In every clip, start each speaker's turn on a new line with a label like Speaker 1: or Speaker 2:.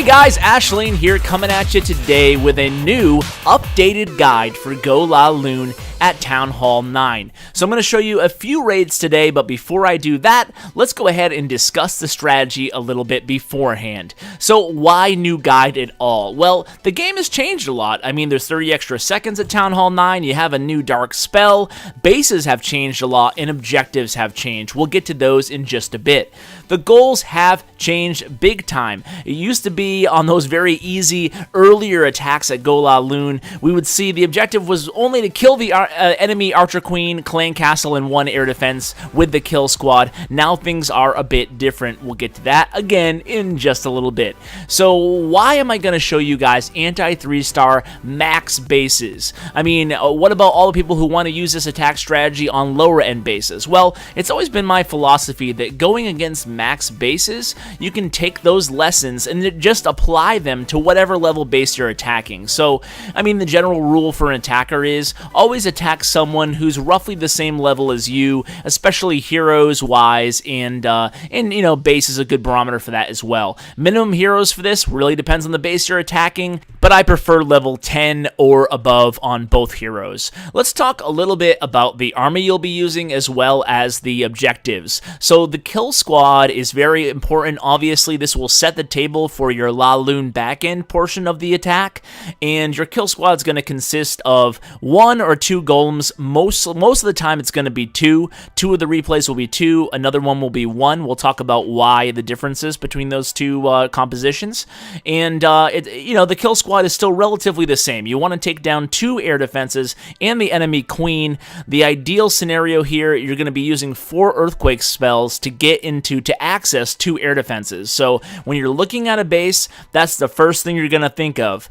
Speaker 1: guys, Ashlane here coming at you today with a new updated guide for GoLaLoon at Town Hall 9. So I'm going to show you a few raids today, but before I do that, let's go ahead and discuss the strategy a little bit beforehand. So why new guide at all? Well, the game has changed a lot. I mean, there's 30 extra seconds at Town Hall 9, you have a new dark spell, bases have changed a lot, and objectives have changed. We'll get to those in just a bit. The goals have changed big time. It used to be on those very easy earlier attacks at GoLaLoon, we would see the objective was only to kill the enemy Archer Queen, Clan Castle, and one air defense with the kill squad. Now things are a bit different. We'll get to that again in just a little bit. So why am I going to show you guys anti-3-star max bases? I mean, what about all the people who want to use this attack strategy on lower end bases? Well, it's always been my philosophy that going against max bases, you can take those lessons and just apply them to whatever level base you're attacking. So, I mean, the general rule for an attacker is always attack someone who's roughly the same level as you, especially heroes wise, and you know, base is a good barometer for that as well. Minimum heroes for this really depends on the base you're attacking, but I prefer level 10 or above on both heroes. Let's talk a little bit about the army you'll be using as well as the objectives. So the kill squad is very important. Obviously, this will set the table for your LaLoon backend portion of the attack, and your kill squad is going to consist of 1 or 2 golems. Most of the time it's going to be 2. 2 of the replays will be 2, another one will be 1. We'll talk about why the differences between those two compositions. And you know, the kill squad is still relatively the same. You want to take down 2 air defenses and the enemy queen. The ideal scenario here, you're going to be using 4 earthquake spells to access 2 air defenses. So when you're looking at a base, that's the first thing you're going to think of.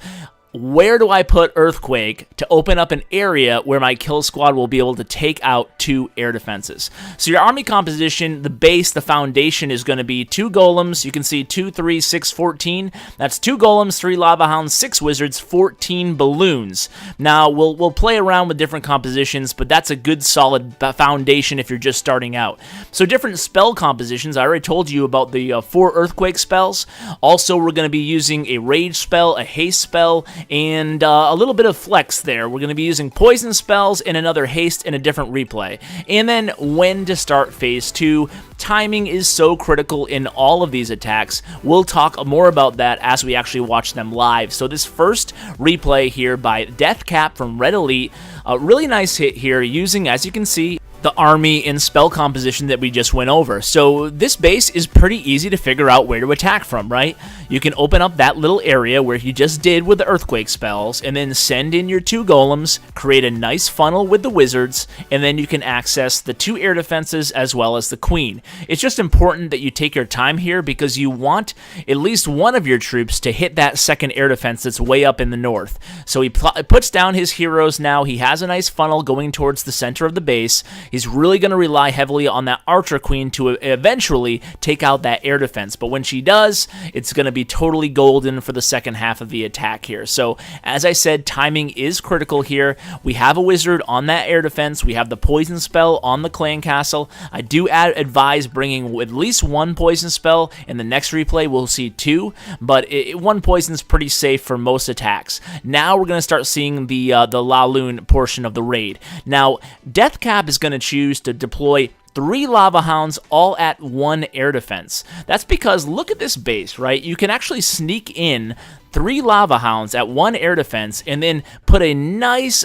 Speaker 1: Where do I put Earthquake to open up an area where my kill squad will be able to take out 2 air defenses? So your army composition, the base, the foundation is going to be 2 golems. You can see 2, 3, 6, 14. That's 2 golems, 3 lava hounds, 6 wizards, 14 balloons. Now, we'll play around with different compositions, but that's a good solid foundation if you're just starting out. So different spell compositions, I already told you about the 4 Earthquake spells. Also, we're going to be using a Rage spell, a Haste spell, and a little bit of flex there. We're going to be using poison spells and another haste in a different replay. And then when to start phase 2. Timing is so critical in all of these attacks. We'll talk more about that as we actually watch them live. So this first replay here by Deathcap from Red Elite, a really nice hit here using, as you can see, the army and spell composition that we just went over. So this base is pretty easy to figure out where to attack from, right? You can open up that little area where you just did with the earthquake spells, and then send in your 2 golems, create a nice funnel with the wizards, and then you can access the 2 air defenses as well as the queen. It's just important that you take your time here because you want at least one of your troops to hit that second air defense that's way up in the north. So he puts down his heroes now. He has a nice funnel going towards the center of the base. He's really going to rely heavily on that Archer Queen to eventually take out that air defense. But when she does, it's going to be totally golden for the second half of the attack here. So, as I said, timing is critical here. We have a wizard on that air defense. We have the poison spell on the clan castle. I do advise bringing at least 1 poison spell. In the next replay, we'll see 2, but 1 poison is pretty safe for most attacks. Now we're going to start seeing the LaLoon portion of the raid. Now, Deathcap is going to choose to deploy 3 lava hounds all at 1 air defense. That's because look at this base, right? You can actually sneak in 3 lava hounds at 1 air defense and then put a nice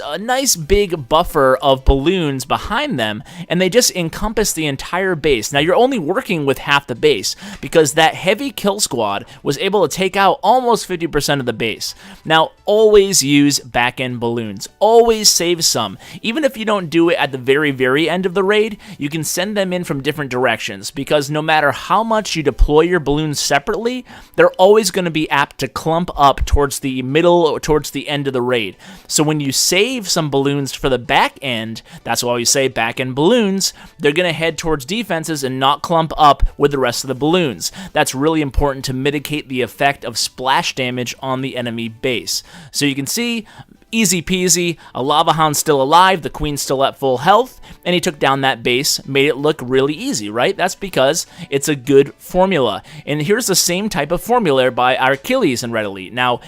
Speaker 1: big buffer of balloons behind them, and they just encompass the entire base. Now you're only working with half the base because that heavy kill squad was able to take out almost 50% of the base. Now always use back end balloons. Always save some. Even if you don't do it at the very end of the raid, you can send them in from different directions because no matter how much you deploy your balloons separately, they're always going to be apt to clump up towards the middle or towards the end of the raid. So when you save some balloons for the back end, that's why we say back end balloons, they're going to head towards defenses and not clump up with the rest of the balloons. That's really important to mitigate the effect of splash damage on the enemy base. So you can see Easy peasy, a Lava Hound still alive, the Queen's still at full health, and he took down that base, made it look really easy, right? That's because it's a good formula. And here's the same type of formula by our Achilles in Red Elite. Now,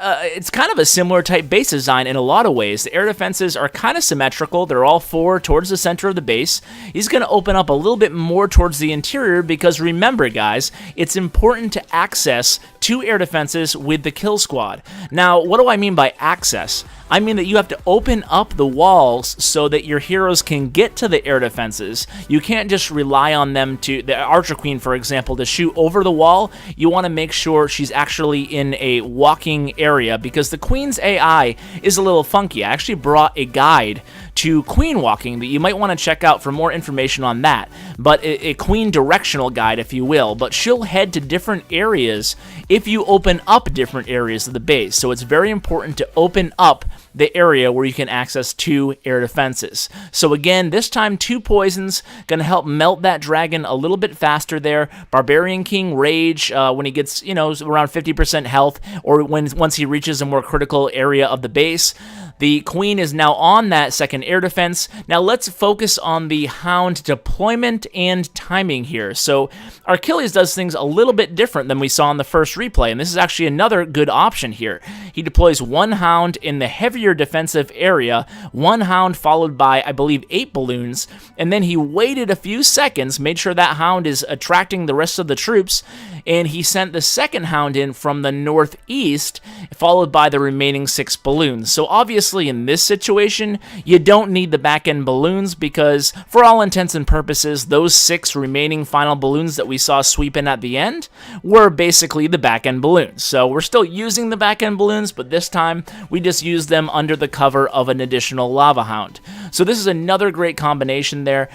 Speaker 1: it's kind of a similar type base design in a lot of ways. The air defenses are kind of symmetrical. They're all 4 towards the center of the base. He's going to open up a little bit more towards the interior because remember, guys, it's important to access 2 air defenses with the kill squad. Now, what do I mean by access? I mean that you have to open up the walls so that your heroes can get to the air defenses. You can't just rely on them to, the Archer Queen, for example, to shoot over the wall. You want to make sure she's actually in a walking area because the Queen's AI is a little funky. I actually brought a guide to Queen walking that you might want to check out for more information on that, but a Queen directional guide, if you will, but she'll head to different areas if you open up different areas of the base. So it's very important to open up the area where you can access 2 air defenses. So again, this time 2 poisons, gonna help melt that dragon a little bit faster there. Barbarian King Rage, when he gets, you know, around 50% health, or once he reaches a more critical area of the base. The Queen is now on that second air defense. Now let's focus on the Hound deployment and timing here. So our Achilles does things a little bit different than we saw in the first replay, and this is actually another good option here. He deploys 1 Hound in the heavier defensive area, 1 Hound followed by, I believe, 8 balloons, and then he waited a few seconds, made sure that Hound is attracting the rest of the troops, and he sent the second Hound in from the northeast, followed by the remaining 6 balloons. So obviously in this situation, you don't need the back-end balloons because for all intents and purposes, those 6 remaining final balloons that we saw sweep in at the end were basically the back-end balloons. So we're still using the back-end balloons, but this time we just used them under the cover of an additional Lava Hound. So this is another great combination there.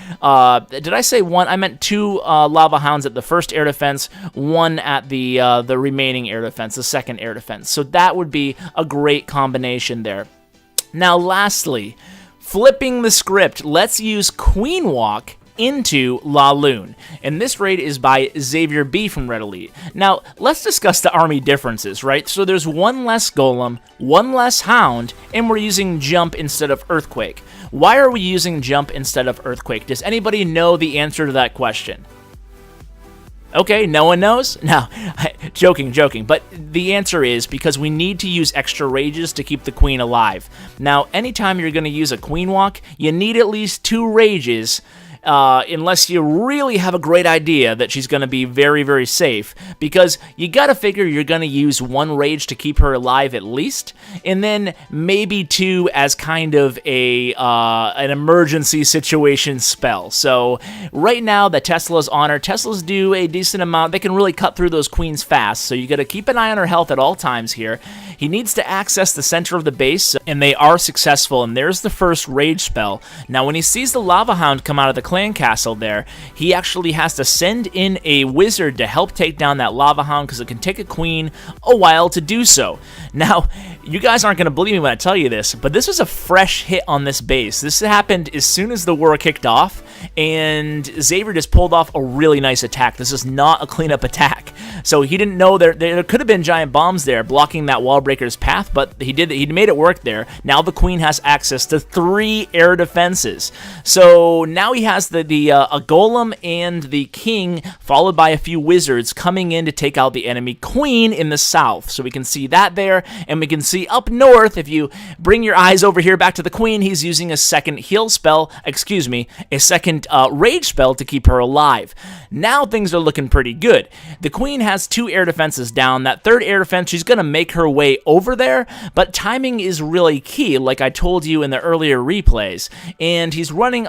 Speaker 1: Did I say 1? I meant 2 Lava Hounds at the first air defense, 1 at the remaining air defense, the second air defense. So that would be a great combination there. Now lastly, flipping the script, let's use Queen Walk into LaLoon, and this raid is by Xavier B from Red Elite. Now, let's discuss the army differences, right? So there's 1 less Golem, 1 less Hound, and we're using Jump instead of Earthquake. Why are we using Jump instead of Earthquake? Does anybody know the answer to that question? Okay, no one knows? No, joking, but the answer is because we need to use extra rages to keep the Queen alive. Now, anytime you're going to use a Queen Walk, you need at least 2 rages, unless you really have a great idea that she's going to be very, very safe, because you got to figure you're going to use 1 rage to keep her alive at least, and then maybe 2 as kind of an emergency situation spell. So right now the Tesla's on her. Teslas do a decent amount. They can really cut through those queens fast, so you got to keep an eye on her health at all times here. He needs to access the center of the base, and they are successful, and there's the first rage spell. Now when he sees the Lava Hound come out of the clan castle there, he actually has to send in a wizard to help take down that Lava Hound because it can take a queen a while to do so. Now, you guys aren't going to believe me when I tell you this, but this was a fresh hit on this base. This happened as soon as the war kicked off, and Xavier just pulled off a really nice attack. This is not a cleanup attack. So he didn't know there could have been giant bombs there blocking that wall breaker's path, but he made it work there. Now the Queen has access to 3 air defenses. So now he has a golem and the king, followed by a few wizards coming in to take out the enemy queen in the south. So we can see that there, and we can see up north, if you bring your eyes over here back to the queen, he's using a second heal spell, a second rage spell to keep her alive. Now things are looking pretty good. The queen has 2 air defenses down. That 3rd air defense, she's going to make her way over there, but timing is really key, like I told you in the earlier replays. And he's running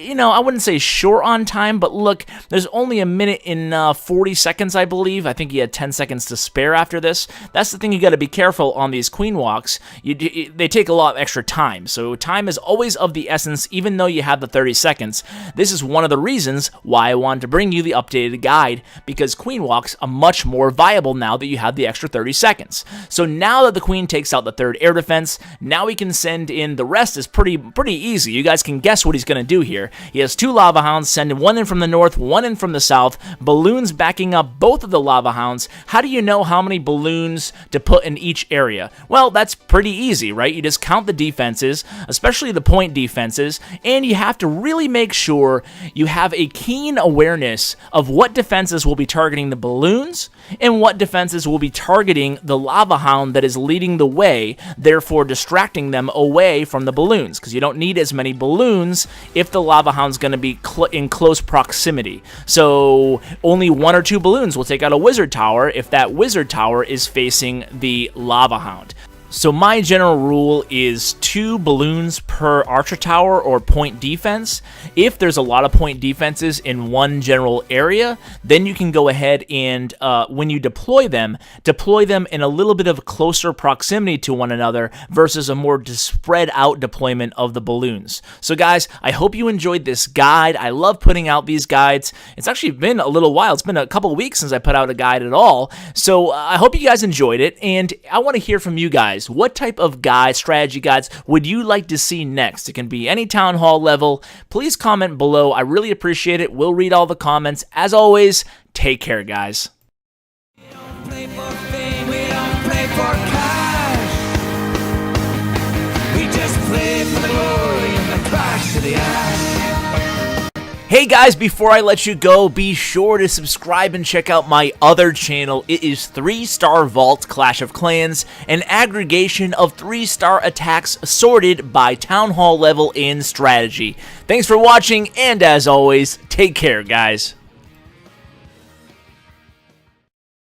Speaker 1: I wouldn't say short on time, but look, there's only a minute and 40 seconds, I believe. I think he had 10 seconds to spare after this. That's the thing you got to be careful on these queen walks. They take a lot of extra time, so time is always of the essence, even though you have the 30 seconds. This is one of the reasons why I wanted to bring you the updated guide, because queen walks are much more viable now that you have the extra 30 seconds. So now that the queen takes out the 3rd air defense, now we can send in the rest is pretty easy. You guys can guess what he's going to do here. here. He has 2 Lava Hounds, sending 1 in from the north, 1 in from the south, balloons backing up both of the Lava Hounds. How do you know how many balloons to put in each area? Well, that's pretty easy, right? You just count the defenses, especially the point defenses, and you have to really make sure you have a keen awareness of what defenses will be targeting the balloons and what defenses will be targeting the Lava Hound that is leading the way, therefore distracting them away from the balloons, because you don't need as many balloons if the Lava Hound's going to be in close proximity. So only 1 or 2 balloons will take out a wizard tower if that wizard tower is facing the Lava Hound. So my general rule is 2 balloons per archer tower or point defense. If there's a lot of point defenses in one general area, then you can go ahead and when you deploy them in a little bit of closer proximity to one another versus a more spread out deployment of the balloons. So guys, I hope you enjoyed this guide. I love putting out these guides. It's actually been a little while. It's been a couple weeks since I put out a guide at all. So I hope you guys enjoyed it, and I want to hear from you guys. What type of strategy guides would you like to see next? It can be any town hall level. Please comment below. I really appreciate it. We'll read all the comments. As always, take care, guys.
Speaker 2: We don't play for fame, we don't play for cash. We just play for the glory and the clash of the ash.
Speaker 1: Hey guys, before I let you go, be sure to subscribe and check out my other channel. It is 3-Star Vault Clash of Clans, an aggregation of 3-star attacks sorted by town hall level and strategy. Thanks for watching, and as always, take care, guys.